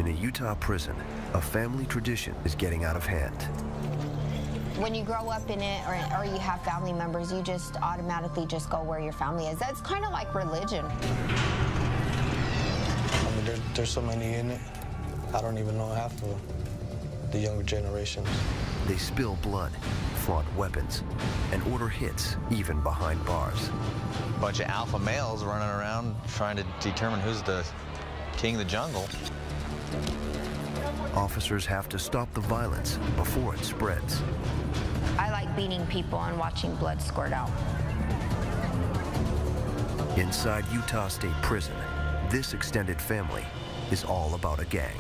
In a Utah prison, a family tradition is getting out of hand. When you grow up in it or you have family members, you just automatically just go where your family is. That's kind of like religion. I mean, there's so many in it. I don't even know half of the younger generations. They spill blood, flaunt weapons, and order hits even behind bars. A bunch of alpha males running around trying to determine who's the king of the jungle. Officers have to stop the violence before it spreads. I like beating people and watching blood squirt out. Inside Utah State Prison, this extended family is all about a gang.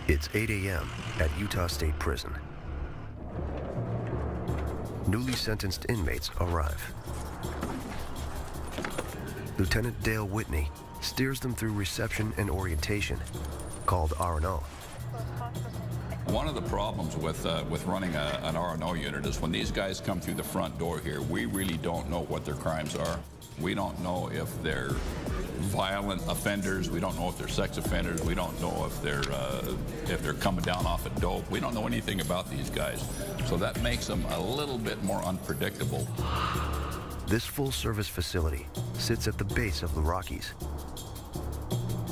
It's 8 a.m. at Utah State Prison. Newly sentenced inmates arrive. Lieutenant Dale Whitney steers them through reception and orientation, called R&O. One of the problems with running an R&O unit is when these guys come through the front door here, we really don't know what their crimes are. We don't know if they're violent offenders. We don't know if they're sex offenders. We don't know if they're coming down off of dope. We don't know anything about these guys. So that makes them a little bit more unpredictable. This full-service facility sits at the base of the Rockies.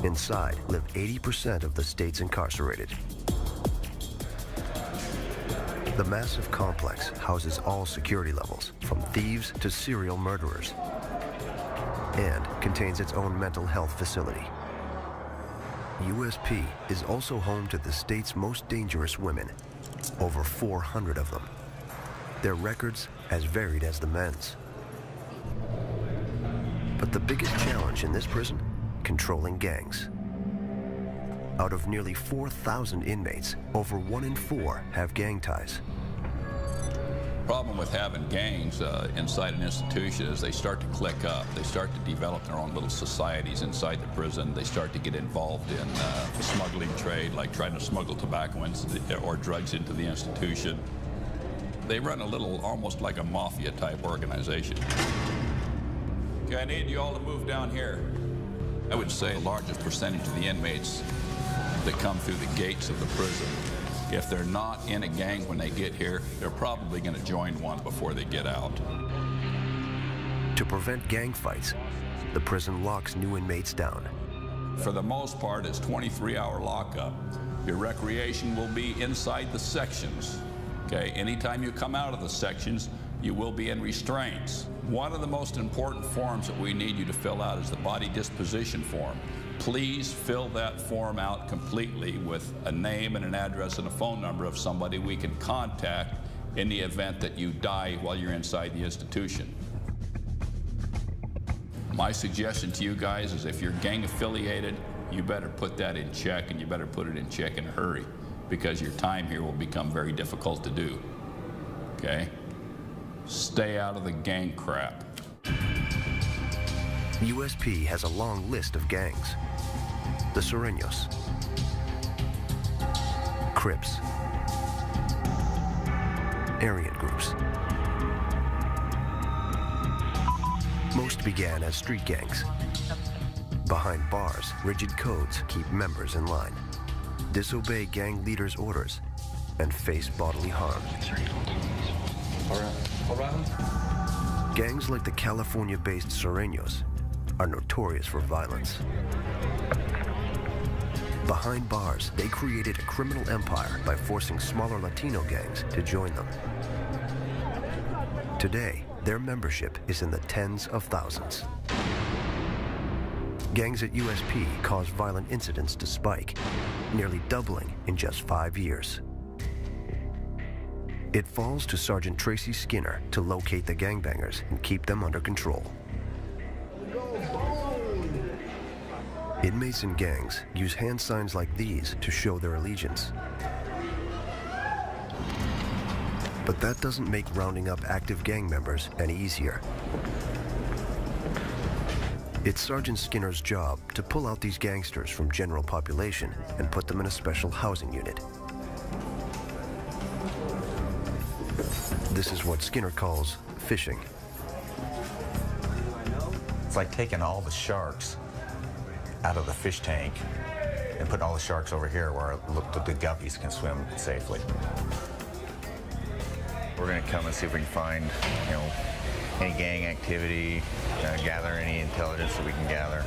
Inside live 80% of the state's incarcerated. The massive complex houses all security levels, from thieves to serial murderers, and contains its own mental health facility. USP is also home to the state's most dangerous women, over 400 of them. Their records as varied as the men's. But the biggest challenge in this prison, controlling gangs. Out of nearly 4,000 inmates, over 1 in 4 have gang ties. Problem with having gangs inside an institution is they start to click up. They start to develop their own little societies inside the prison. They start to get involved in the smuggling trade, like trying to smuggle tobacco or drugs into the institution. They run a little, almost like a mafia type organization. Okay, I need you all to move down here. I would say the largest percentage of the inmates that come through the gates of the prison, if they're not in a gang when they get here, they're probably going to join one before they get out. To prevent gang fights, the prison locks new inmates down. For the most part, it's 23-hour lockup. Your recreation will be inside the sections. Okay, anytime you come out of the sections, you will be in restraints. One of the most important forms that we need you to fill out is the body disposition form. Please fill that form out completely with a name and an address and a phone number of somebody we can contact in the event that you die while you're inside the institution. My suggestion to you guys is if you're gang affiliated, you better put that in check, and you better put it in check in a hurry, because your time here will become very difficult to do. Okay? Stay out of the gang crap. USP has a long list of gangs. The Sureños, Crips, Aryan groups. Most began as street gangs. Behind bars, rigid codes keep members in line, disobey gang leaders' orders, and face bodily harm. Gangs like the California-based Sureños are notorious for violence. Behind bars, they created a criminal empire by forcing smaller Latino gangs to join them. Today, their membership is in the tens of thousands. Gangs at USP caused violent incidents to spike, nearly doubling in just 5 years. It falls to Sergeant Tracy Skinner to locate the gangbangers and keep them under control. Inmates and gangs use hand signs like these to show their allegiance. But that doesn't make rounding up active gang members any easier. It's Sergeant Skinner's job to pull out these gangsters from general population and put them in a special housing unit. This is what Skinner calls fishing. It's like taking all the sharks out of the fish tank and putting all the sharks over here where the guppies can swim safely. We're gonna come and see if we can find, any gang activity, gather any intelligence that we can gather.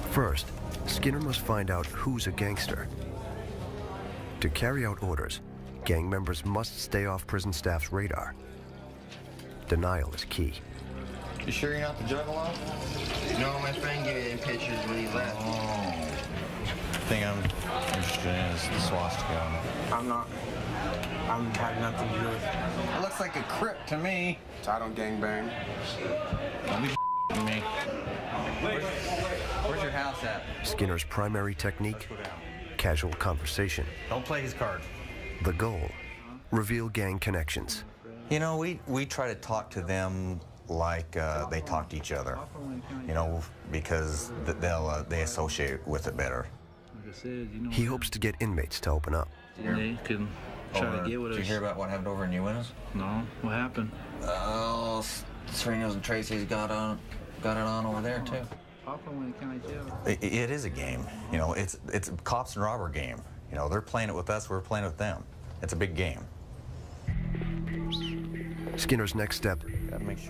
First, Skinner must find out who's a gangster. To carry out orders, gang members must stay off prison staff's radar. Denial is key. You sure you're not the juggalo? No, my friend gave me them pictures when he left. The thing I'm interested in is the swastika. I'm not. I'm having nothing to do with it. It looks like a Crip to me. I don't gangbang. Don't be me. Where's your house at? Skinner's primary technique, casual conversation. Don't play his card. The goal, reveal gang connections. We try to talk to them like they talk to each other, because they associate with it better. He hopes to get inmates to open up. They can try to get with us. Did you hear about what happened over in New Winners? No, what happened? Oh, Serenos and Tracy's got it on over there too. Papa went to county jail. It is a game. It's a cops and robber game. They're playing it with us, we're playing it with them. It's a big game. Skinner's next step,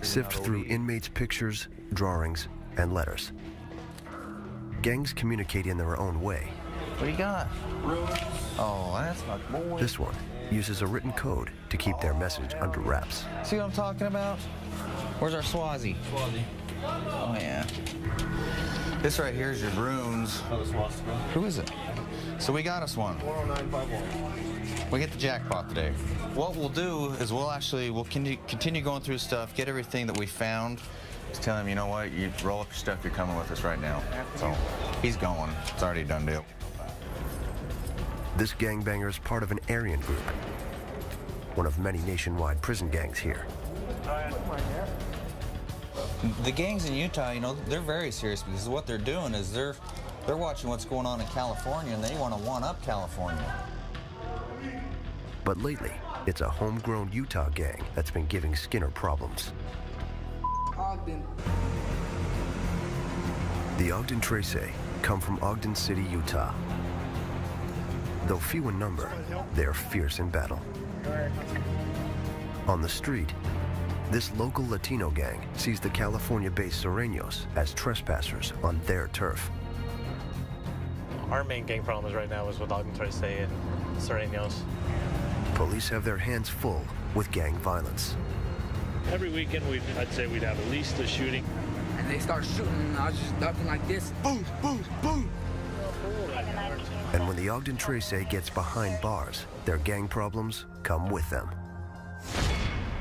sift through inmates' pictures, drawings, and letters. Gangs communicate in their own way. What do you got? Oh, that's my boy. This one uses a written code to keep their message under wraps. See what I'm talking about? Where's our Swazi? Oh, yeah. This right here is your runes. Who is it? So we got us one. 40951. We get the jackpot today. What we'll do is we'll continue going through stuff, get everything that we found. Just tell him, you know what, you roll up your stuff, you're coming with us right now. So he's going. It's already a done deal. This gangbanger is part of an Aryan group, one of many nationwide prison gangs here. The gangs in Utah, they're very serious because what they're doing is they're watching what's going on in California and they want to one-up California. But lately, it's a homegrown Utah gang that's been giving Skinner problems. Ogden. The Ogden Trace come from Ogden City, Utah. Though few in number, they're fierce in battle. On the street, this local Latino gang sees the California-based Sureños as trespassers on their turf. Our main gang problems right now is with Ogden Trace and Sureños. Police have their hands full with gang violence. Every weekend, I'd say we'd have at least a shooting. And they start shooting, and I was just ducking like this. Boom, boom, boom. And when the Ogden Trace gets behind bars, their gang problems come with them.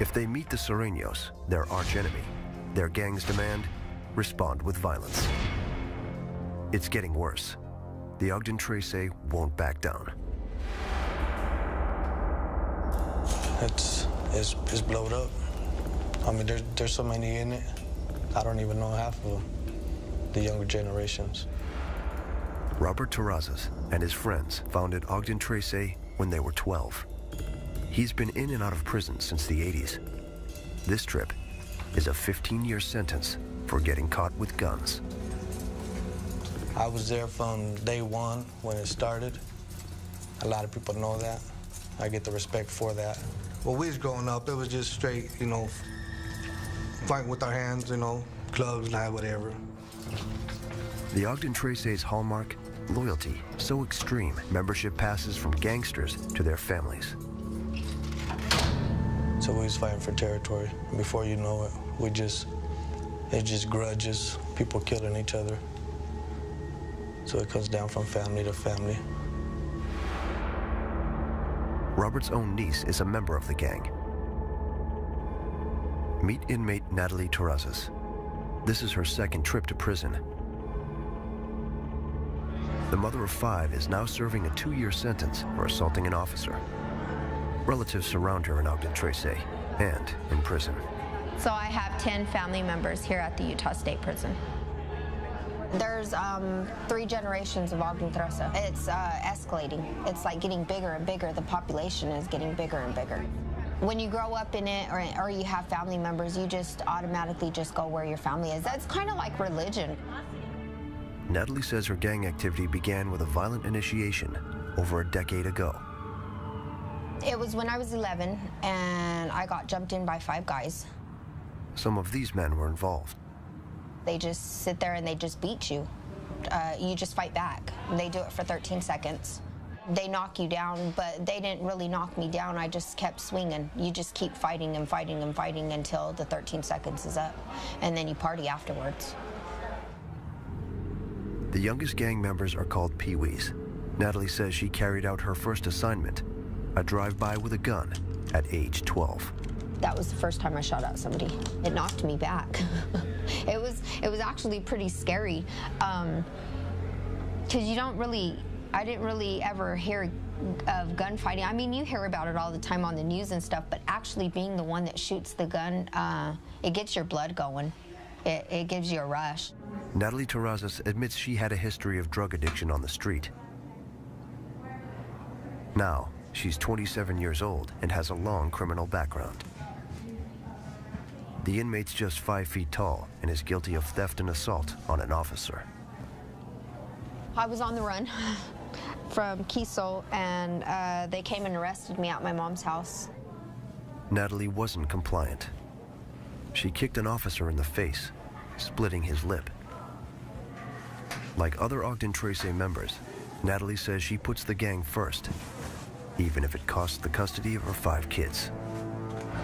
If they meet the Sureños, their archenemy, their gangs demand, respond with violence. It's getting worse. The Ogden Trace won't back down. It's blowed up. I mean, there's so many in it. I don't even know half of the younger generations. Robert Terrazas and his friends founded Ogden Trace when they were 12. He's been in and out of prison since the 80s. This trip is a 15-year sentence for getting caught with guns. I was there from day one when it started. A lot of people know that. I get the respect for that. When we was growing up, it was just straight, fighting with our hands, clubs, knives, whatever. The Ogden Trace's hallmark, loyalty, so extreme, membership passes from gangsters to their families. So we was fighting for territory. Before you know it, it's just grudges, people killing each other. So it comes down from family to family. Robert's own niece is a member of the gang. Meet inmate Natalie Terrazas. This is her second trip to prison. The mother of 5 is now serving a 2-year sentence for assaulting an officer. Relatives surround her in Ogden Trace and in prison. So I have 10 family members here at the Utah State Prison. There's 3 generations of Ogden Trace. It's escalating. It's like getting bigger and bigger. The population is getting bigger and bigger. When you grow up in it or you have family members, you just automatically just go where your family is. That's kind of like religion. Natalie says her gang activity began with a violent initiation over a decade ago. It was when I was 11 and I got jumped in by 5 guys. Some of these men were involved. They just sit there and they just beat you. You just fight back. They do it for 13 seconds. They knock you down, but they didn't really knock me down. I just kept swinging. You just keep fighting and fighting and fighting until the 13 seconds is up, and then you party afterwards. The youngest gang members are called Pee-wees. Natalie says she carried out her first assignment, a drive-by with a gun, at age 12. That was the first time I shot at somebody. It knocked me back. It was actually pretty scary, because I didn't really ever hear of gunfighting. I mean, you hear about it all the time on the news and stuff, but actually being the one that shoots the gun, it gets your blood going. It gives you a rush. Natalie Terrazas admits she had a history of drug addiction on the street. Now, she's 27 years old and has a long criminal background. The inmate's just 5 feet tall and is guilty of theft and assault on an officer. I was on the run from Kiesel, and they came and arrested me at my mom's house. Natalie wasn't compliant. She kicked an officer in the face, splitting his lip. Like other Ogden Trace members, Natalie says she puts the gang first, even if it costs the custody of her 5 kids.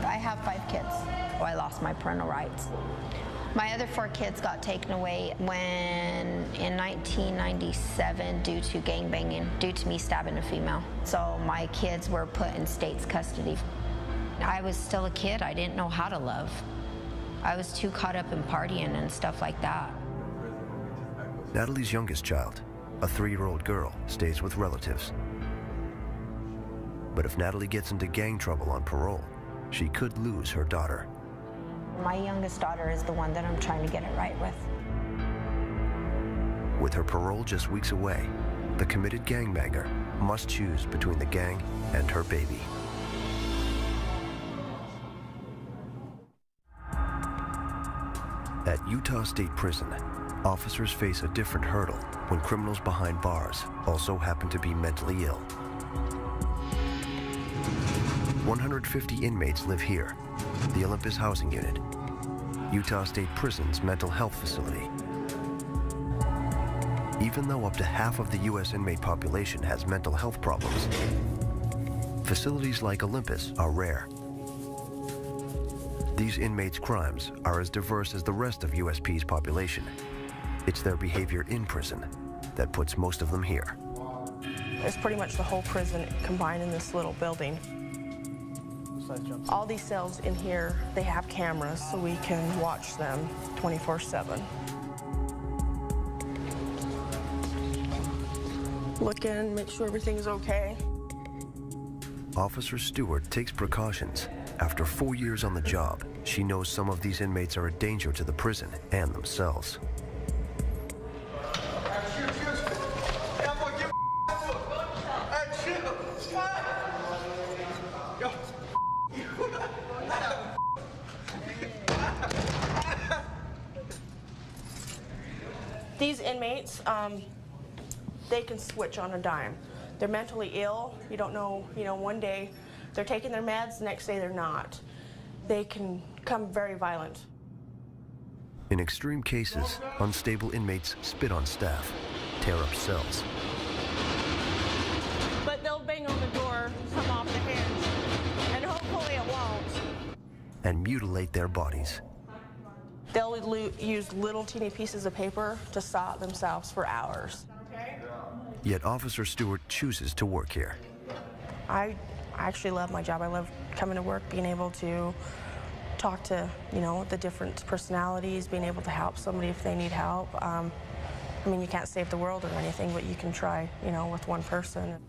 I have 5 kids. I lost my parental rights. My other 4 kids got taken away in 1997 due to gangbanging, due to me stabbing a female. So my kids were put in state's custody. I was still a kid. I didn't know how to love. I was too caught up in partying and stuff like that. Natalie's youngest child, a 3-year-old girl, stays with relatives. But if Natalie gets into gang trouble on parole, she could lose her daughter. My youngest daughter is the one that I'm trying to get it right with. With her parole just weeks away, the committed gangbanger must choose between the gang and her baby. At Utah State Prison, officers face a different hurdle when criminals behind bars also happen to be mentally ill. 150 inmates live here, the Olympus Housing Unit, Utah State Prison's mental health facility. Even though up to half of the U.S. inmate population has mental health problems, facilities like Olympus are rare. These inmates' crimes are as diverse as the rest of USP's population. It's their behavior in prison that puts most of them here. It's pretty much the whole prison combined in this little building. All these cells in here, they have cameras so we can watch them 24/7. Look in, make sure everything's okay. Officer Stewart takes precautions. After 4 years on the job, she knows some of these inmates are a danger to the prison and themselves. These inmates, they can switch on a dime. They're mentally ill. You don't know, one day they're taking their meds, the next day they're not. They can become very violent. In extreme cases, unstable inmates spit on staff, tear up cells. But they'll bang on the door, come off the hinge, and hopefully it won't. And mutilate their bodies. They'll use little teeny pieces of paper to saw at themselves for hours. Yet Officer Stewart chooses to work here. I actually love my job. I love coming to work, being able to talk to, the different personalities, being able to help somebody if they need help. I mean, you can't save the world or anything, but you can try, with one person.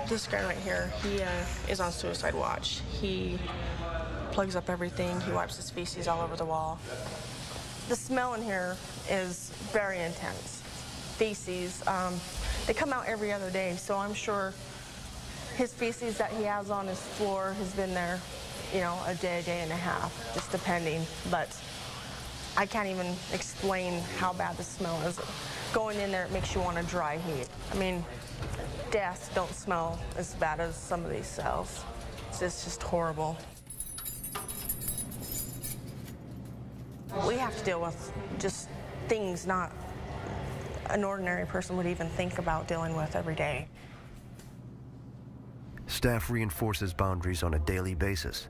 This guy right here, he is on suicide watch. He plugs up everything. He wipes his feces all over the wall. The smell in here is very intense. Feces, they come out every other day, so I'm sure His feces that he has on his floor has been there, you know, a day and a half, just depending. But I can't even explain how bad the smell is. Going in there, it makes you want to dry heat. I mean, deaths don't smell as bad as some of these cells. It's just horrible. We have to deal with just things not an ordinary person would even think about dealing with every day. Staff reinforces boundaries on a daily basis.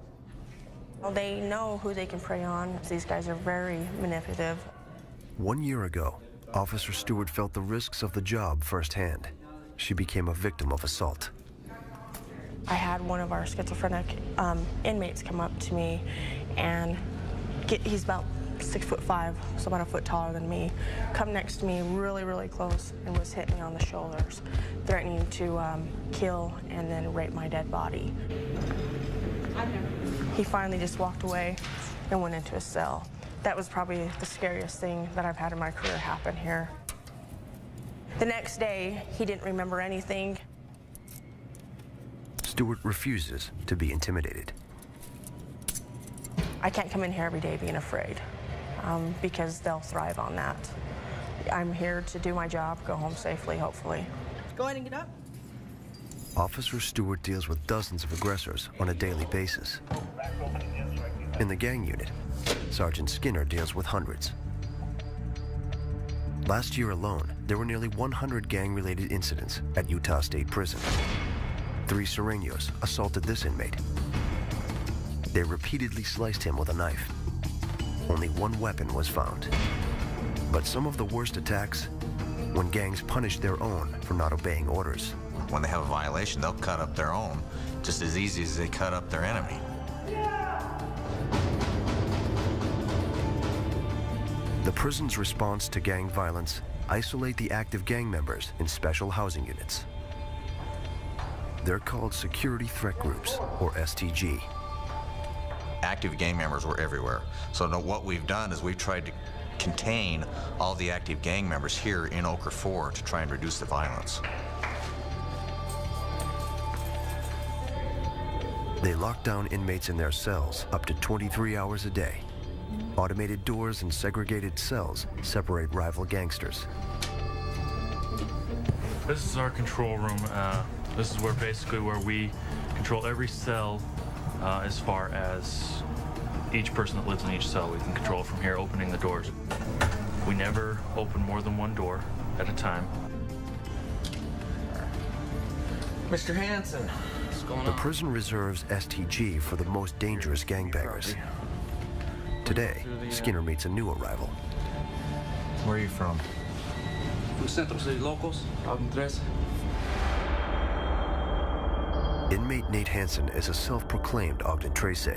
Well, they know who they can prey on. These guys are very manipulative. 1 year ago, Officer Stewart felt the risks of the job firsthand. She became a victim of assault. I had one of our schizophrenic inmates come up to me, and he's about 6'5", so about a foot taller than me, come next to me really, really close and was hitting me on the shoulders, threatening to kill and then rape my dead body. He finally just walked away and went into his cell. That was probably the scariest thing that I've had in my career happen here. The next day, he didn't remember anything. Stewart refuses to be intimidated. I can't come in here every day being afraid, because they'll thrive on that. I'm here to do my job, go home safely, hopefully. Go ahead and get up. Officer Stewart deals with dozens of aggressors on a daily basis. In the gang unit, Sergeant Skinner deals with hundreds. Last year alone, there were nearly 100 gang-related incidents at Utah State Prison. 3 Sureños assaulted this inmate. They repeatedly sliced him with a knife. Only 1 weapon was found. But some of the worst attacks, when gangs punish their own for not obeying orders. When they have a violation, they'll cut up their own just as easy as they cut up their enemy. The prison's response to gang violence isolate the active gang members in special housing units. They're called Security Threat Groups, or STG. Active gang members were everywhere. So what we've done is we've tried to contain all the active gang members here in Ochre 4 to try and reduce the violence. They lock down inmates in their cells up to 23 hours a day. Automated doors and segregated cells separate rival gangsters. This is our control room. This is basically where we control every cell as far as each person that lives in each cell. We can control from here, opening the doors. We never open more than 1 door at a time. Mr. Hanson, what's going on? The prison reserves STG for the most dangerous gangbangers. Today, Skinner meets a new arrival. Where are you from? From Central City Locals, Ogden 3. Inmate Nate Hansen is a self-proclaimed Ogden Trace.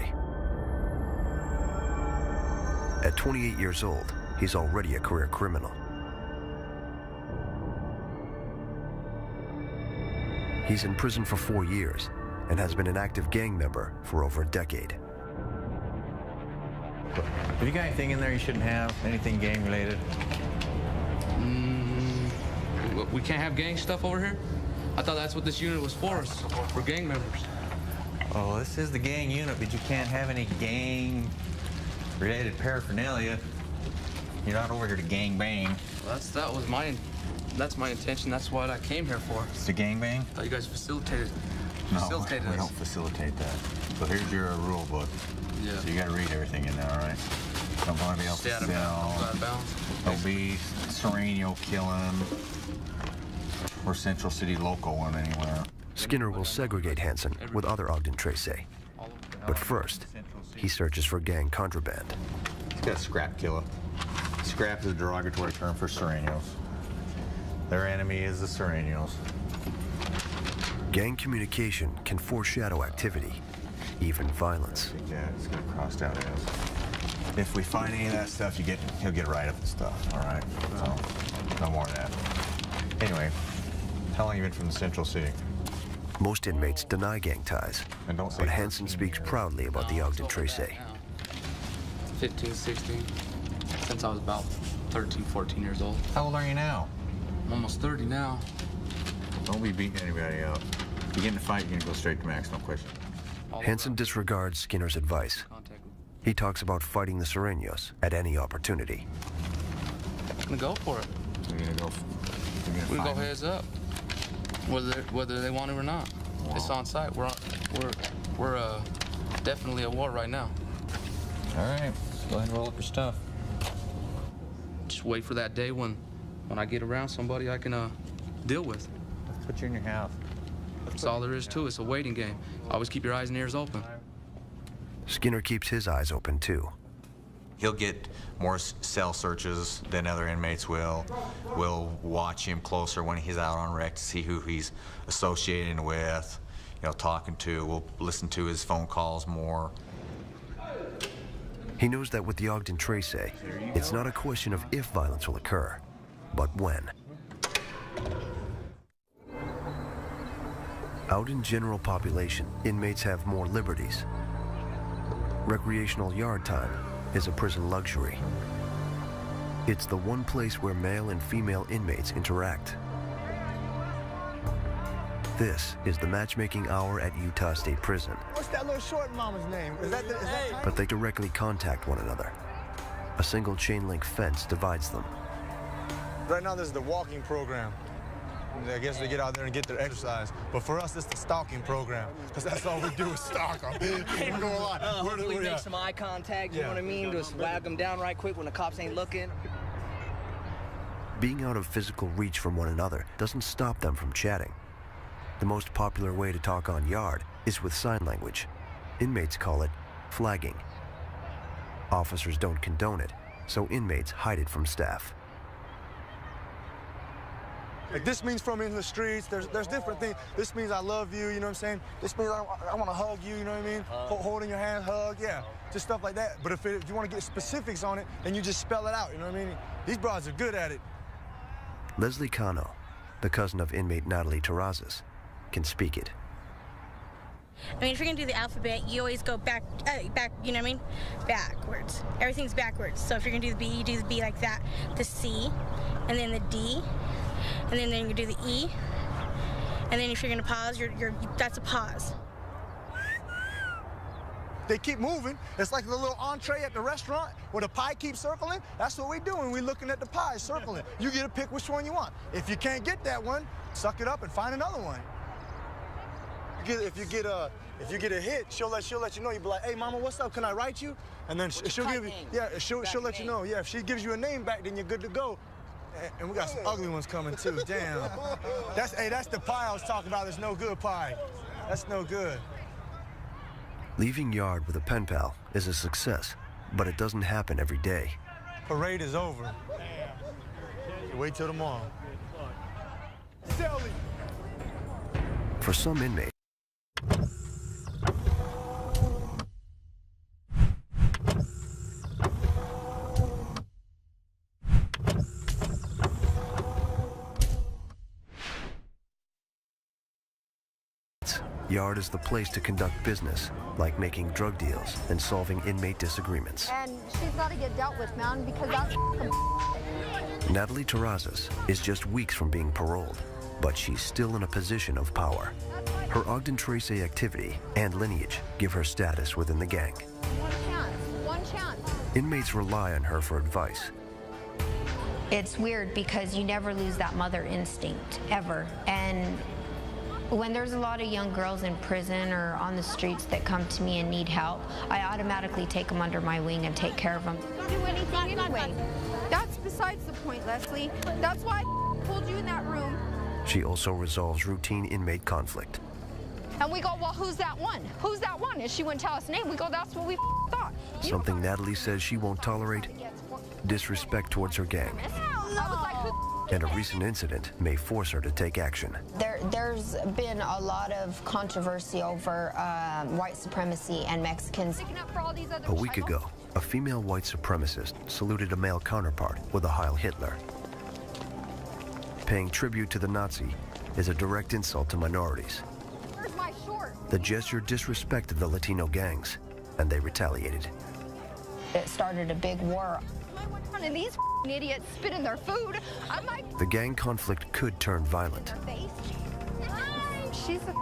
At 28 years old, he's already a career criminal. He's in prison for 4 years and has been an active gang member for over a decade. Have you got anything in there you shouldn't have? Anything gang related? We can't have gang stuff over here? I thought that's what this unit was for gang members. Oh, this is the gang unit, but you can't have any gang related paraphernalia. You're not over here to gang bang. Well, that's my intention. That's what I came here for. It's a gang bang? I thought you guys facilitated We this. don't facilitate that. So here's your rule book. Yeah. So you gotta read everything in there, all right? Don't want to be else to sell. Don't be Sureño killing or Central City Local one anywhere. Skinner will segregate Hansen with other Ogden Trace. But first, he searches for gang contraband. He's got scrap killer. Scrap is a derogatory term for Sureños. Their enemy is the Sureños. Gang communication can foreshadow activity, even violence. Yeah, it's gonna cross out as. If we find any of that stuff, he'll get right up and stuff. All right. So no more of that. Anyway, how long have you been from the Central City? Most inmates deny gang ties, but Hansen speaks proudly about the Ogden Trace. 15, 16, since I was about 13, 14 years old. How old are you now? I'm almost 30 now. Don't be beating anybody up. If you get in a fight, you're gonna go straight to max, no question. Hansen disregards Skinner's advice. He talks about fighting the Sureños at any opportunity. I'm gonna go for it. So you're gonna go. We're gonna go heads up, whether they want it or not. Wow. It's on site. We're definitely at war right now. All right, let's go ahead and roll up your stuff. Just wait for that day when I get around somebody I can deal with. Let's put you in your house. That's all there is to it. It's a waiting game. Always keep your eyes and ears open. Skinner keeps his eyes open too. He'll get more cell searches than other inmates will. We'll watch him closer when he's out on rec to see who he's associating with, talking to. We'll listen to his phone calls more. He knows that with the Ogden Trace, it's not a question of if violence will occur, but when. Out in general population, inmates have more liberties. Recreational yard time is a prison luxury. It's the one place where male and female inmates interact. This is the matchmaking hour at Utah State Prison. What's that little short mama's name? Is that But they directly contact one another. A single chain link fence divides them. Right now, this is the walking program. I guess they get out there and get their exercise. But for us, it's the stalking program, because that's all we do is stalk them. We go a lot. Hopefully make some eye contact, you know what I mean? Just wag them down right quick when the cops ain't looking. Being out of physical reach from one another doesn't stop them from chatting. The most popular way to talk on yard is with sign language. Inmates call it flagging. Officers don't condone it, so inmates hide it from staff. Like, this means from in the streets, there's different things. This means I love you, you know what I'm saying? This means I want to hug you, you know what I mean? Holding your hand, hug, yeah. Just stuff like that. But if you want to get specifics on it, then you just spell it out, you know what I mean? These broads are good at it. Leslie Cano, the cousin of inmate Natalie Terrazas, can speak it. I mean, if you're gonna do the alphabet, you always go back, you know what I mean? Backwards. Everything's backwards. So if you're gonna do the B, you do the B like that. The C, and then the D, and then you do the E. And then if you're gonna pause, that's a pause. They keep moving. It's like the little entree at the restaurant where the pie keeps circling. That's what we're doing. We're looking at the pie circling. You get to pick which one you want. If you can't get that one, suck it up and find another one. If you get a hit, she'll let you know. You'll be like, hey, mama, what's up? Can I write you? And then she'll give you, she'll let you know. Yeah, if she gives you a name back, then you're good to go. And we got some ugly ones coming too. Damn. That's the pie I was talking about. There's no good pie. That's no good. Leaving yard with a pen pal is a success, but it doesn't happen every day. Parade is over. Wait till tomorrow. Silly. For some inmates, yard is the place to conduct business, like making drug deals and solving inmate disagreements. And she's got to get dealt with, man, because that's Natalie Terrazas is just weeks from being paroled, but she's still in a position of power. Her Ogden Trace activity and lineage give her status within the gang. One chance. Inmates rely on her for advice. It's weird because you never lose that mother instinct, ever. And when there's a lot of young girls in prison or on the streets that come to me and need help, I automatically take them under my wing and take care of them. Don't do anything anyway. That's besides the point, Leslie. That's why I pulled you in that room. She also resolves routine inmate conflict. And we go, well, who's that one? Who's that one? And she wouldn't tell us her name. We go, that's what we thought. Something Natalie says she won't tolerate: disrespect towards her gang. And a recent incident may force her to take action. There's been a lot of controversy over white supremacy and Mexicans. A week ago, a female white supremacist saluted a male counterpart with a Heil Hitler. Paying tribute to the Nazi is a direct insult to minorities. Where's my shorts? The gesture disrespected the Latino gangs, and they retaliated. It started a big war. And these idiots spit in their food. I'm like, The gang conflict could turn violent. she's a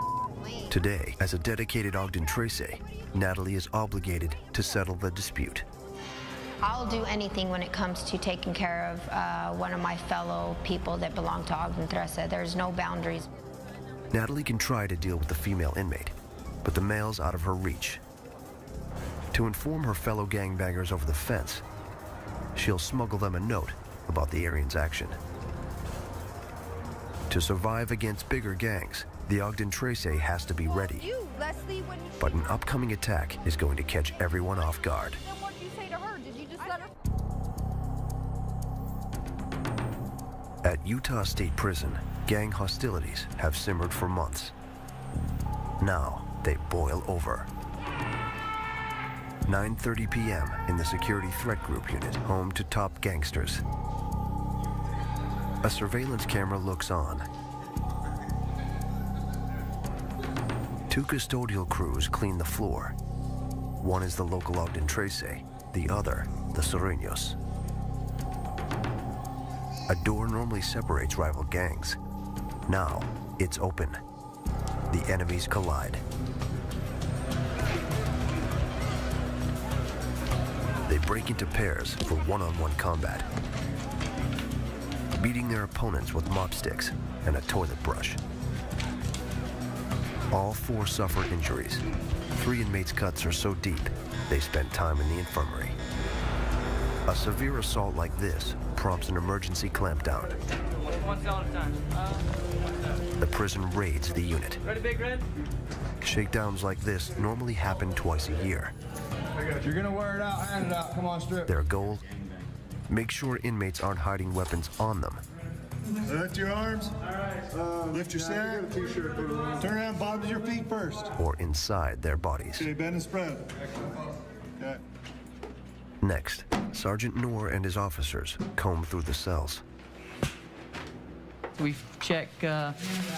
Today, as a dedicated Ogden Trace, Natalie is obligated to settle the dispute. I'll do anything when it comes to taking care of one of my fellow people that belong to Ogden Trace. There's no boundaries. Natalie can try to deal with the female inmate, but the male's out of her reach. To inform her fellow gangbangers over the fence, she'll smuggle them a note about the Aryan's action. To survive against bigger gangs, the Ogden Trace has to be ready. You, Leslie, when you... But an upcoming attack is going to catch everyone off guard. Then what did you say to her? Did you just let her... At Utah State Prison, gang hostilities have simmered for months. Now they boil over. 9:30 p.m. in the Security Threat Group unit, home to top gangsters. A surveillance camera looks on. 2 custodial crews clean the floor. One is the local Ogden Trace, the other, the Sureños. A door normally separates rival gangs. Now, it's open. The enemies collide. They break into pairs for one-on-one combat, beating their opponents with mop sticks and a toilet brush. All 4 suffer injuries. 3 inmates' cuts are so deep, they spent time in the infirmary. A severe assault like this prompts an emergency clampdown. One cell at a time. The prison raids the unit. Ready, Big Red? Shakedowns like this normally happen twice a year. If you're gonna wear it out, hand it out. Come on, strip. Their goal? Make sure inmates aren't hiding weapons on them. Lift your arms. Lift your sack. Turn around, bottom of your feet first. Or inside their bodies. Okay, bend and spread. Okay. Next, Sergeant Noor and his officers comb through the cells. We check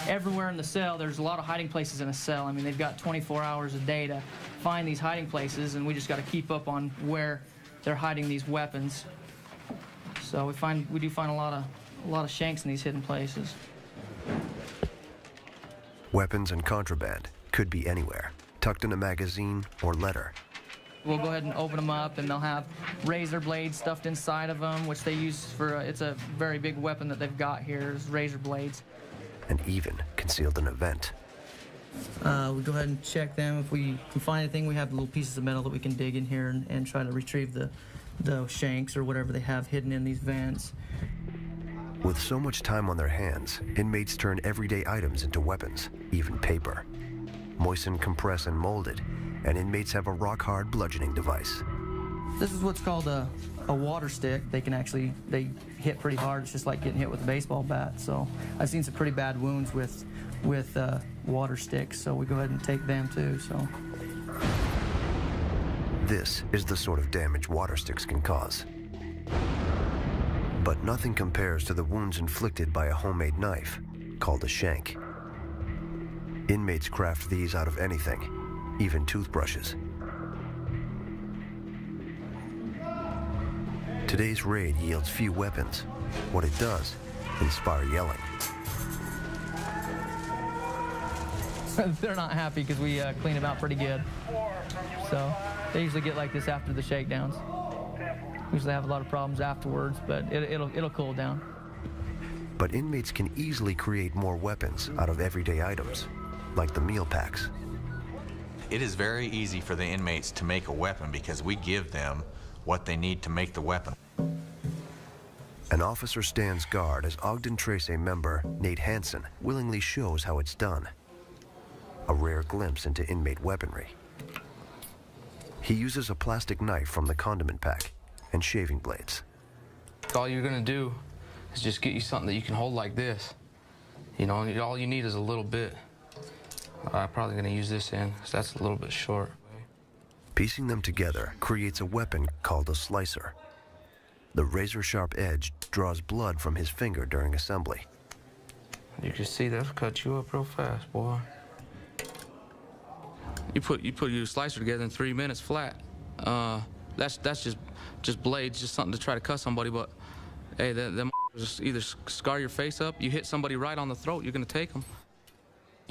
everywhere in the cell. There's a lot of hiding places in a cell. I mean, they've got 24 hours a day to find these hiding places, and we just got to keep up on where they're hiding these weapons. So we do find a lot of shanks in these hidden places. Weapons and contraband could be anywhere, tucked in a magazine or letter. We'll go ahead and open them up, and they'll have razor blades stuffed inside of them, which they use for, it's a very big weapon that they've got here, is razor blades. And even concealed in a vent. We go ahead and check them. If we can find anything, we have little pieces of metal that we can dig in here and try to retrieve the shanks or whatever they have hidden in these vents. With so much time on their hands, inmates turn everyday items into weapons, even paper. Moisten, compress, and mold it, and inmates have a rock-hard bludgeoning device. This is what's called a water stick. They hit pretty hard. It's just like getting hit with a baseball bat. So I've seen some pretty bad wounds with water sticks, so we go ahead and take them too. So this is the sort of damage water sticks can cause. But nothing compares to the wounds inflicted by a homemade knife called a shank. Inmates craft these out of anything, even toothbrushes. Today's raid yields few weapons. What it does, inspire yelling. They're not happy because we clean them out pretty good. So they usually get like this after the shakedowns. Usually have a lot of problems afterwards, but it'll cool down. But inmates can easily create more weapons out of everyday items, like the meal packs. It is very easy for the inmates to make a weapon because we give them what they need to make the weapon. An officer stands guard as Ogden Trace member Nate Hansen willingly shows how it's done. A rare glimpse into inmate weaponry. He uses a plastic knife from the condiment pack and shaving blades. All you're gonna do is just get you something that you can hold like this. You know, all you need is a little bit. I'm probably gonna use this end, because that's a little bit short. Piecing them together creates a weapon called a slicer. The razor-sharp edge draws blood from his finger during assembly. You can see that'll cut you up real fast, boy. You put your slicer together in 3 minutes flat. That's just blades, just something to try to cut somebody. But hey, them just either scar your face up. You hit somebody right on the throat, you're gonna take them.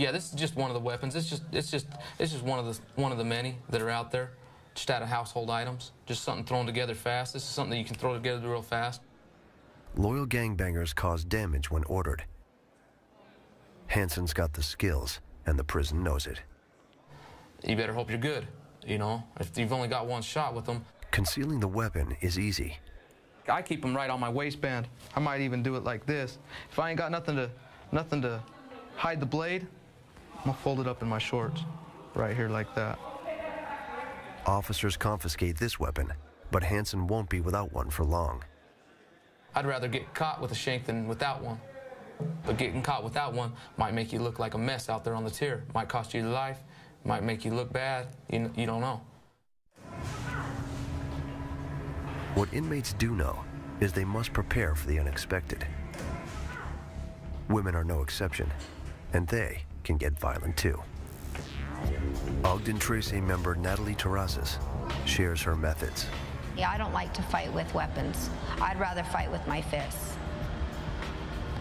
Yeah, this is just one of the weapons. It's just one of the many that are out there, just out of household items. Just something thrown together fast. This is something that you can throw together real fast. Loyal gangbangers cause damage when ordered. Hanson's got the skills, and the prison knows it. You better hope you're good, you know? If you've only got one shot with them. Concealing the weapon is easy. I keep them right on my waistband. I might even do it like this. If I ain't got nothing to hide the blade, I'm gonna fold it up in my shorts, right here like that. Officers confiscate this weapon, but Hanson won't be without one for long. I'd rather get caught with a shank than without one. But getting caught without one might make you look like a mess out there on the tier. Might cost you your life, might make you look bad. You don't know. What inmates do know is they must prepare for the unexpected. Women are no exception, and they can get violent too. Ogden Trace member Natalie Terrazas shares her methods. Yeah, I don't like to fight with weapons. I'd rather fight with my fists.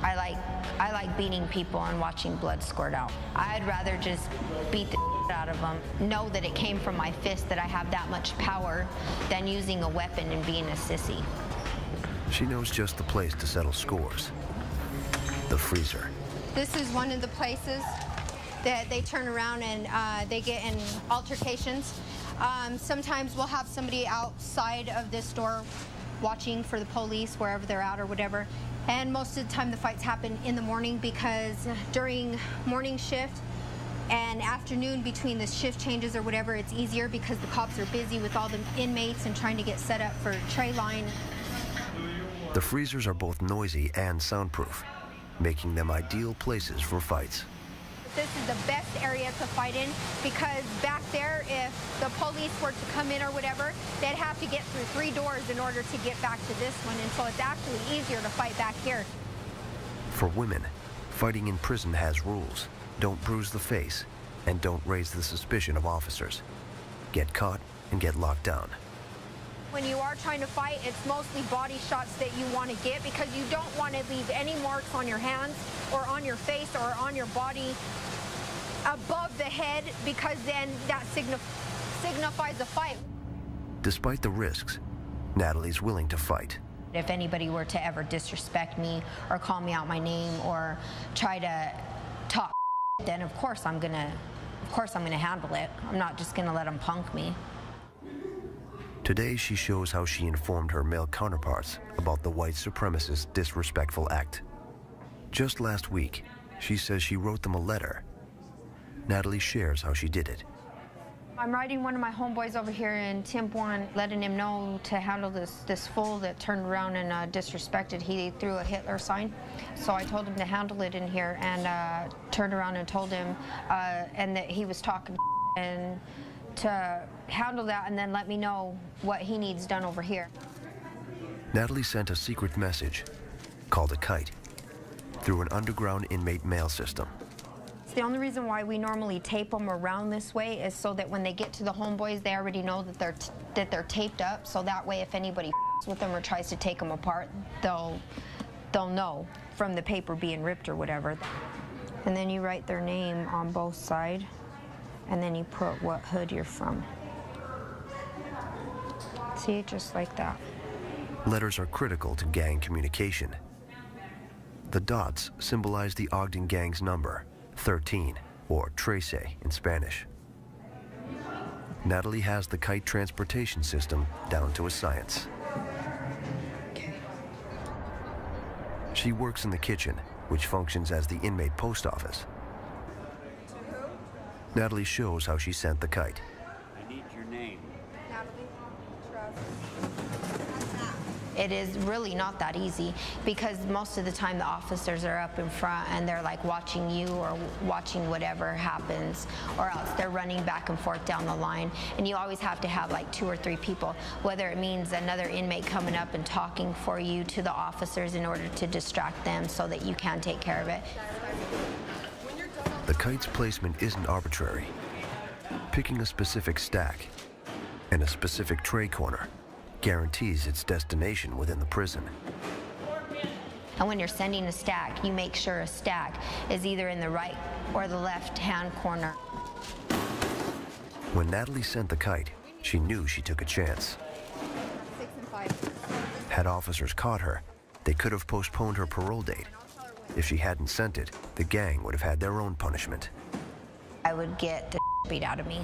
I like beating people and watching blood squirt out. I'd rather just beat the out of them, know that it came from my fist, that I have that much power, than using a weapon and being a sissy. She knows just the place to settle scores. The freezer. This is one of the places that they turn around and they get in altercations. Sometimes we'll have somebody outside of this door watching for the police, wherever they're at or whatever. And most of the time the fights happen in the morning, because during morning shift and afternoon between the shift changes or whatever, it's easier because the cops are busy with all the inmates and trying to get set up for tray line. The freezers are both noisy and soundproof, making them ideal places for fights. This is the best area to fight in, because back there, if the police were to come in or whatever, they'd have to get through 3 doors in order to get back to this one, and so it's actually easier to fight back here. For women, fighting in prison has rules. Don't bruise the face, and don't raise the suspicion of officers. Get caught and get locked down. When you are trying to fight, it's mostly body shots that you want to get, because you don't want to leave any marks on your hands or on your face or on your body above the head, because then that signifies a fight. Despite the risks, Natalie's willing to fight. If anybody were to ever disrespect me or call me out my name or try to talk, then of course I'm gonna handle it. I'm not just gonna let them punk me. Today, she shows how she informed her male counterparts about the white supremacist disrespectful act. Just last week, she says she wrote them a letter. Natalie shares how she did it. I'm writing one of my homeboys over here in Temp 1, letting him know to handle this fool that turned around and disrespected. He threw a Hitler sign. So I told him to handle it in here, and turned around and told him and that he was talking and to handle that, and then let me know what he needs done over here. Natalie sent a secret message, called a kite, through an underground inmate mail system. The only reason why we normally tape them around this way is so that when they get to the homeboys, they already know that they're taped up, so that way if anybody with them or tries to take them apart, they'll know from the paper being ripped or whatever. And then you write their name on both sides, and then you put what hood you're from. See, just like that. Letters are critical to gang communication. The dots symbolize the Ogden Gang's number, 13, or Trece in Spanish. Natalie has the kite transportation system down to a science. Okay. She works in the kitchen, which functions as the inmate post office. Natalie shows how she sent the kite. I need your name. It is really not that easy, because most of the time the officers are up in front and they're like watching you or watching whatever happens, or else they're running back and forth down the line, and you always have to have like 2 or 3 people, whether it means another inmate coming up and talking for you to the officers in order to distract them so that you can take care of it. The kite's placement isn't arbitrary. Picking a specific stack and a specific tray corner guarantees its destination within the prison. And when you're sending a stack, you make sure a stack is either in the right or the left-hand corner. When Natalie sent the kite, she knew she took a chance. 6 and 5. Had officers caught her, they could have postponed her parole date. If she hadn't sent it, the gang would have had their own punishment. I would get the beat out of me.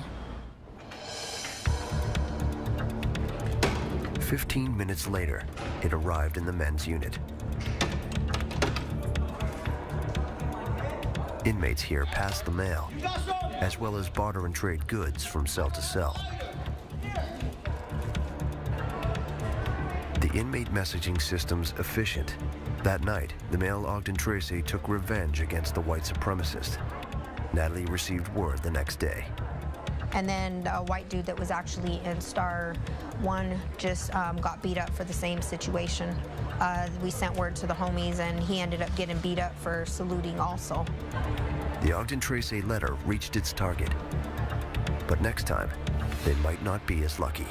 15 minutes later, it arrived in the men's unit. Inmates here pass the mail, as well as barter and trade goods from cell to cell. The inmate messaging system's efficient. That night, the male Ogden Tracy took revenge against the white supremacist. Natalie received word the next day. And then a white dude that was actually in Star 1 just got beat up for the same situation. We sent word to the homies, and he ended up getting beat up for saluting also. The Ogden Tracy letter reached its target. But next time, they might not be as lucky.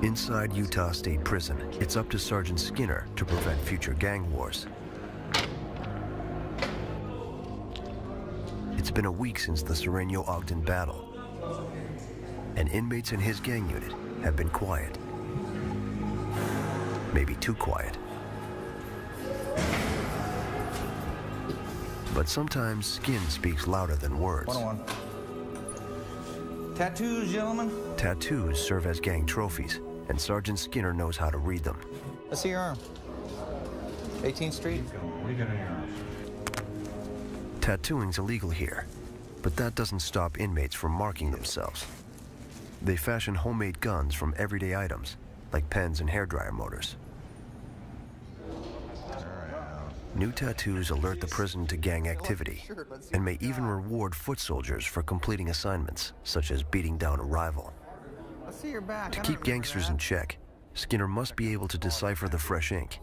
Inside Utah State Prison, it's up to Sergeant Skinner to prevent future gang wars. It's been a week since the Sereno-Ogden battle, and inmates in his gang unit have been quiet. Maybe too quiet. But sometimes skin speaks louder than words. 101. Tattoos, gentlemen. Tattoos serve as gang trophies, and Sergeant Skinner knows how to read them. Let's see your arm. 18th Street. What do you got on your arm? Tattooing's illegal here, but that doesn't stop inmates from marking themselves. They fashion homemade guns from everyday items, like pens and hairdryer motors. New tattoos alert the prison to gang activity, and may even reward foot soldiers for completing assignments, such as beating down a rival. Let's see your back. To keep gangsters in check, Skinner must be able to decipher the fresh ink.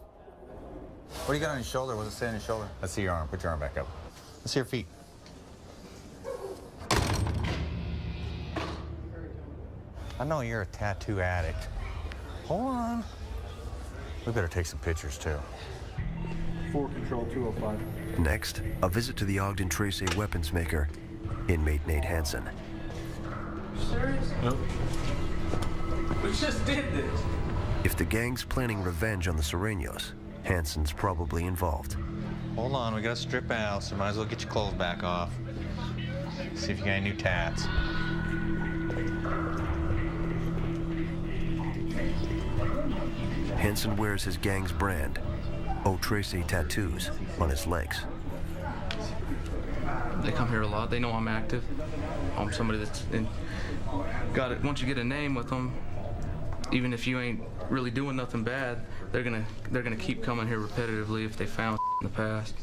What do you got on your shoulder? What does it say on your shoulder? Let's see your arm. Put your arm back up. Let's see your feet. I know you're a tattoo addict. Hold on. We better take some pictures, too. 4 Control 205. Next, a visit to the Ogden Tracy weapons maker, inmate Nate Hansen. Serious? Nope. We just did this. If the gang's planning revenge on the Serenos, Hansen's probably involved. Hold on, we gotta strip out, so might as well get your clothes back off. See if you got any new tats. Hansen wears his gang's brand, O'Tracy Tattoos, on his legs. They come here a lot. They know I'm active. I'm somebody that's got it. Once you get a name with them, even if you ain't really doing nothing bad, they're gonna keep coming here repetitively if they found in the past.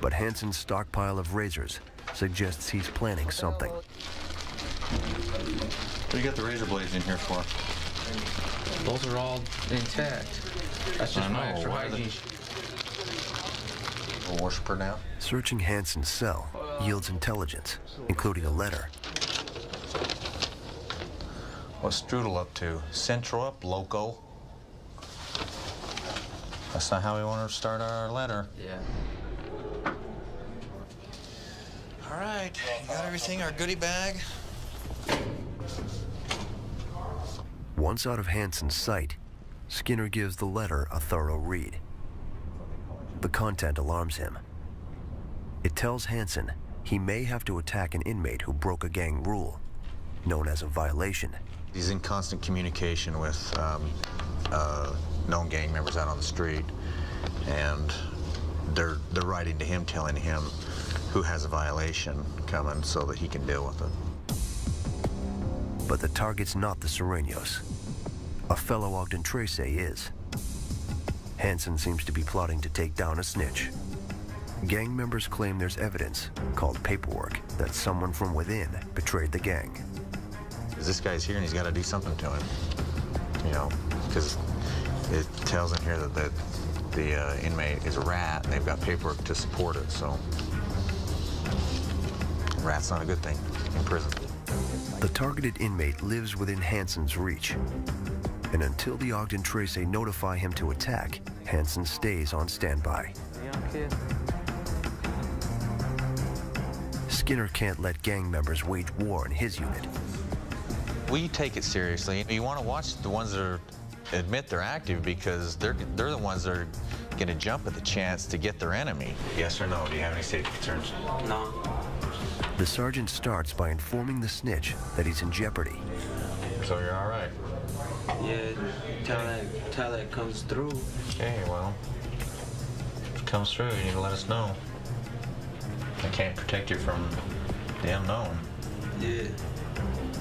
But Hansen's stockpile of razors suggests he's planning something. What do you got the razor blades in here for? Those are all intact. That's just my extra hygiene. A worshiper now? Searching Hansen's cell yields intelligence, including a letter. What's Strudel up to? Central up, loco. That's not how we want to start our letter. Yeah. All right, you got everything, our goodie bag? Once out of Hansen's sight, Skinner gives the letter a thorough read. The content alarms him. It tells Hansen he may have to attack an inmate who broke a gang rule, known as a violation. He's in constant communication with known gang members out on the street, and they're writing to him, telling him who has a violation coming so that he can deal with it. But the target's not the Serenos. A fellow Ogden Tracy is. Hansen seems to be plotting to take down a snitch. Gang members claim there's evidence, called paperwork, that someone from within betrayed the gang. This guy's here and he's got to do something to him. You know, because it tells in here that the inmate is a rat and they've got paperwork to support it, so rat's not a good thing in prison. The targeted inmate lives within Hanson's reach. And until the Ogden Trace notify him to attack, Hanson stays on standby. Skinner can't let gang members wage war in his unit. We take it seriously. You want to watch the ones that admit they're active because they're the ones that are going to jump at the chance to get their enemy. Yes or no? Do you have any safety concerns? No. The sergeant starts by informing the snitch that he's in jeopardy. So you're all right? Yeah, till that comes through. Okay, well, if it comes through, you need to let us know. I can't protect you from the unknown. Yeah.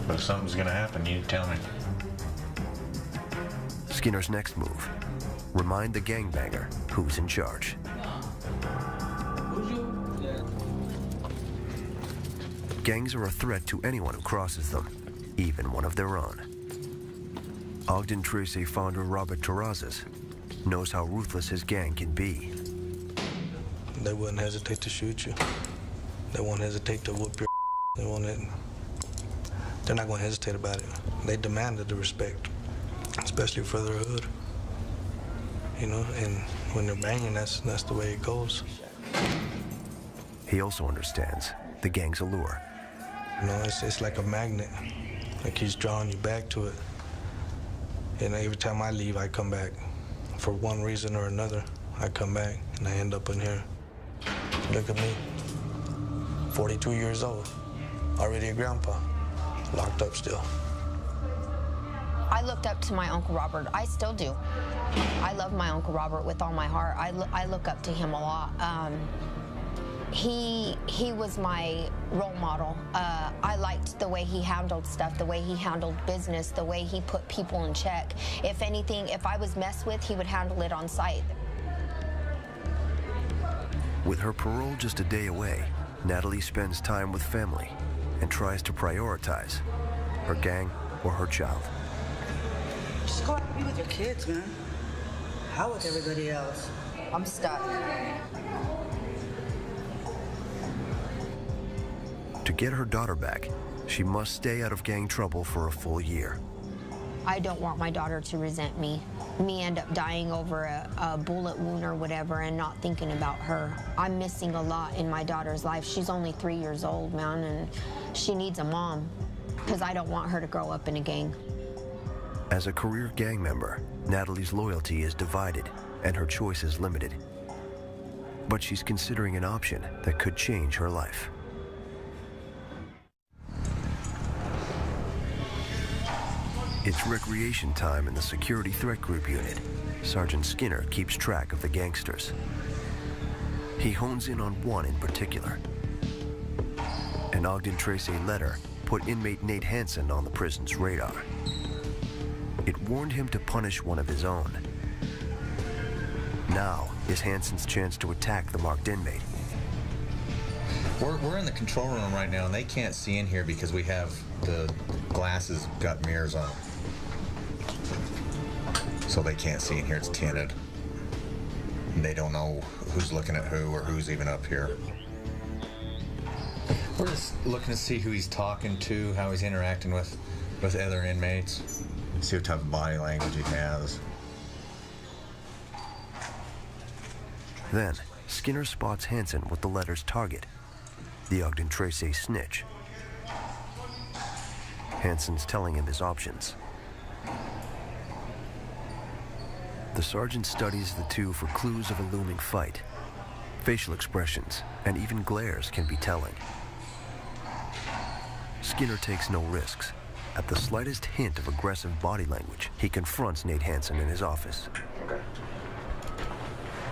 But if something's gonna happen, you need to tell me. Skinner's next move: remind the gangbanger who's in charge. Gangs are a threat to anyone who crosses them, even one of their own. Ogden Trace founder Robert Terrazas knows how ruthless his gang can be. They wouldn't hesitate to shoot you. They won't hesitate to whoop your. They won't. They're not going to hesitate about it. They demanded the respect, especially for their hood. You know, and when they're banging, that's the way it goes. He also understands the gang's allure. You know, it's like a magnet. Like he's drawing you back to it. And every time I leave, I come back. For one reason or another, I come back and I end up in here. Look at me, 42 years old, already a grandpa, locked up still. I looked up to my Uncle Robert. I still do. I love my Uncle Robert with all my heart. I look up to him a lot. He was my role model. I liked the way he handled stuff, the way he handled business, the way he put people in check. If anything, if I was messed with, he would handle it on site. With her parole just a day away, Natalie spends time with family and tries to prioritize her gang or her child. Just go out and be with your kids, man. How with everybody else? I'm stuck. To get her daughter back, she must stay out of gang trouble for a full year. I don't want my daughter to resent me. Me end up dying over a bullet wound or whatever and not thinking about her. I'm missing a lot in my daughter's life. She's only 3 years old, man, and she needs a mom because I don't want her to grow up in a gang. As a career gang member, Natalie's loyalty is divided and her choice is limited. But she's considering an option that could change her life. It's recreation time in the Security Threat Group unit. Sergeant Skinner keeps track of the gangsters. He hones in on one in particular. An Ogden Trace letter put inmate Nate Hanson on the prison's radar. It warned him to punish one of his own. Now is Hanson's chance to attack the marked inmate. We're in the control room right now, and they can't see in here because we have the glasses got mirrors on them. So they can't see in here, it's tinted. And they don't know who's looking at who or who's even up here. We're just looking to see who he's talking to, how he's interacting with other inmates, see what type of body language he has. Then, Skinner spots Hanson with the letter's target, the Ogden Trace snitch. Hanson's telling him his options. The sergeant studies the two for clues of a looming fight. Facial expressions and even glares can be telling. Skinner takes no risks. At the slightest hint of aggressive body language, he confronts Nate Hanson in his office. Okay.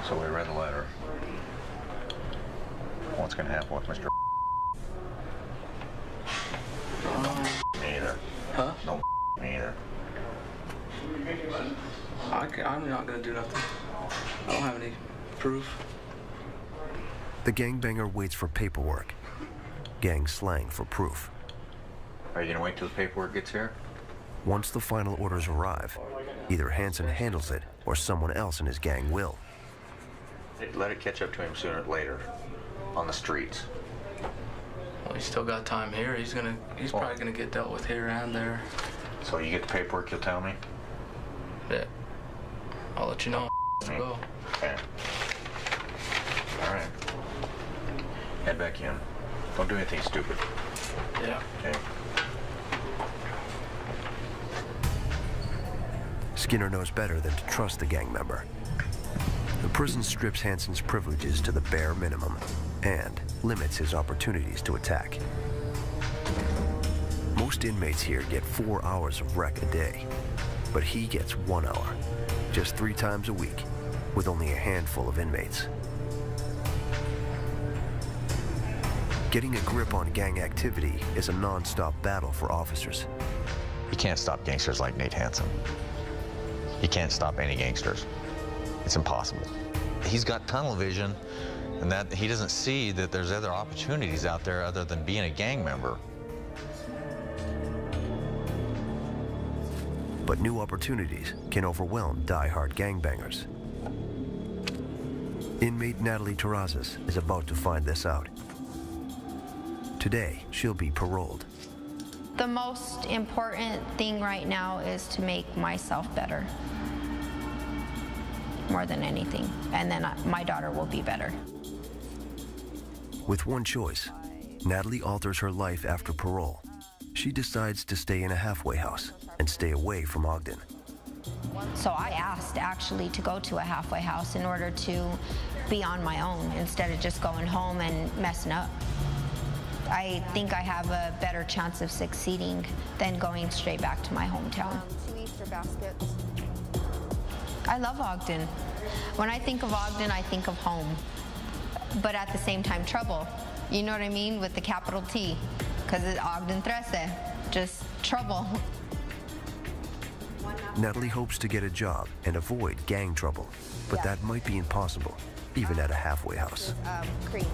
So we read the letter. What's going to happen with Mr. Me either. Huh? No, me either. I'm not going to do nothing. I don't have any proof. The gangbanger waits for paperwork. Gang slang for proof. Are you going to wait till the paperwork gets here? Once the final orders arrive, either Hanson handles it or someone else in his gang will. Let it catch up to him sooner or later on the streets. Well, he's still got time here. He's probably gonna get dealt with here and there. So you get the paperwork, you'll tell me? Yeah. I'll let you know. Go. Okay. All right. Head back in. Don't do anything stupid. Yeah. Okay. Skinner knows better than to trust the gang member. The prison strips Hanson's privileges to the bare minimum and limits his opportunities to attack. Most inmates here get 4 hours of rec a day, but he gets 1 hour, just 3 times a week, with only a handful of inmates. Getting a grip on gang activity is a non-stop battle for officers. You can't stop gangsters like Nate Hanson. You can't stop any gangsters. It's impossible. He's got tunnel vision, and that he doesn't see that there's other opportunities out there other than being a gang member. But new opportunities can overwhelm die-hard gangbangers. Inmate Natalie Terrazas is about to find this out. Today, she'll be paroled. The most important thing right now is to make myself better. More than anything. And then my daughter will be better. With one choice, Natalie alters her life after parole. She decides to stay in a halfway house and stay away from Ogden. So I asked actually to go to a halfway house in order to be on my own instead of just going home and messing up. I think I have a better chance of succeeding than going straight back to my hometown. 2 Easter baskets. I love Ogden. When I think of Ogden, I think of home. But at the same time, trouble. You know what I mean? With the capital T. Because it's Ogden 13. Just trouble. Natalie hopes to get a job and avoid gang trouble, but that might be impossible, even at a halfway house. Cream.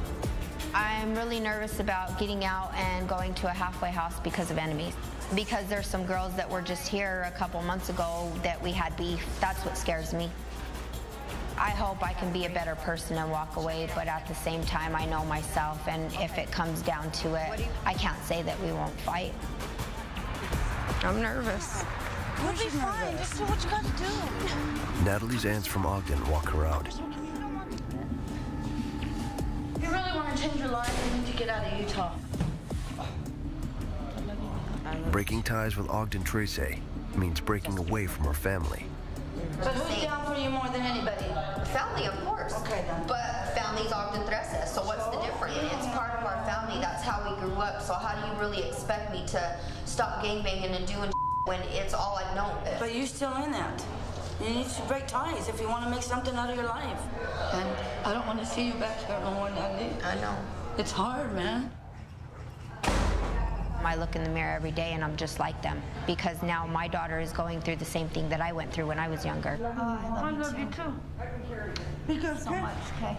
I'm really nervous about getting out and going to a halfway house because of enemies. Because there's some girls that were just here a couple months ago that we had beef. That's what scares me. I hope I can be a better person and walk away, but at the same time, I know myself, and if it comes down to it, I can't say that we won't fight. I'm nervous. You'll be fine. Just do what you gotta do. Natalie's aunts from Ogden walk her out. If you really want to change your life, you need to get out of Utah. Breaking ties with Ogden Tracy means breaking away from her family. But who's down for you more than anybody? Family, of course. Okay, then. But family's Ogden 13, so what's the difference? It's part of our family. That's how we grew up. So how do you really expect me to stop gangbanging and doing when it's all I've known? But you're still in that. You need to break ties if you want to make something out of your life. And I don't want to see you back here no more, Natalie. I know. It's hard, man. I look in the mirror every day and I'm just like them because now my daughter is going through the same thing that I went through when I was younger. I love you too. Because so much, okay?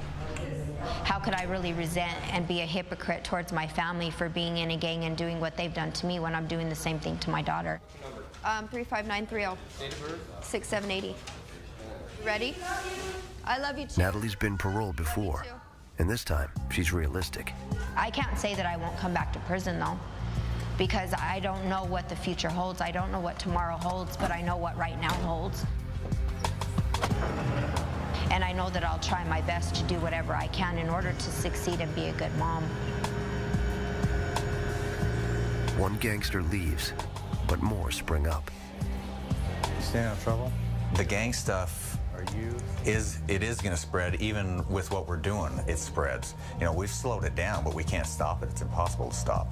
How could I really resent and be a hypocrite towards my family for being in a gang and doing what they've done to me when I'm doing the same thing to my daughter? 35930. 6780. Ready? I love you too. Natalie's been paroled before, and this time she's realistic. I can't say that I won't come back to prison though, because I don't know what the future holds. I don't know what tomorrow holds, but I know what right now holds. And I know that I'll try my best to do whatever I can in order to succeed and be a good mom. One gangster leaves, but more spring up. You staying in trouble? The gang stuff is going to spread even with what we're doing. It spreads. You know, we've slowed it down, but we can't stop it. It's impossible to stop.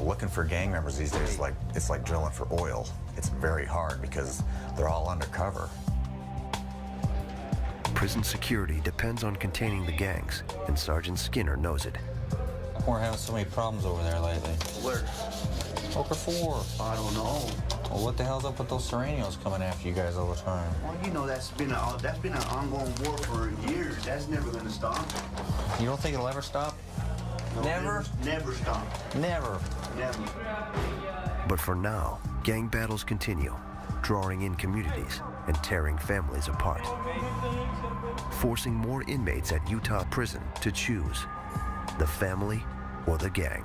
Looking for gang members these days, it's like drilling for oil. It's very hard because they're all undercover. Prison security depends on containing the gangs, and Sergeant Skinner knows it. We're having so many problems over there lately. Where? Poker 4. I don't know. Well, what the hell's up with those Serenios coming after you guys all the time? Well, you know that's been an ongoing war for years. That's never going to stop. You don't think it'll ever stop? No, Never? Never stop. Never. Never. But for now, gang battles continue, drawing in communities and tearing families apart, forcing more inmates at Utah prison to choose the family or the gang.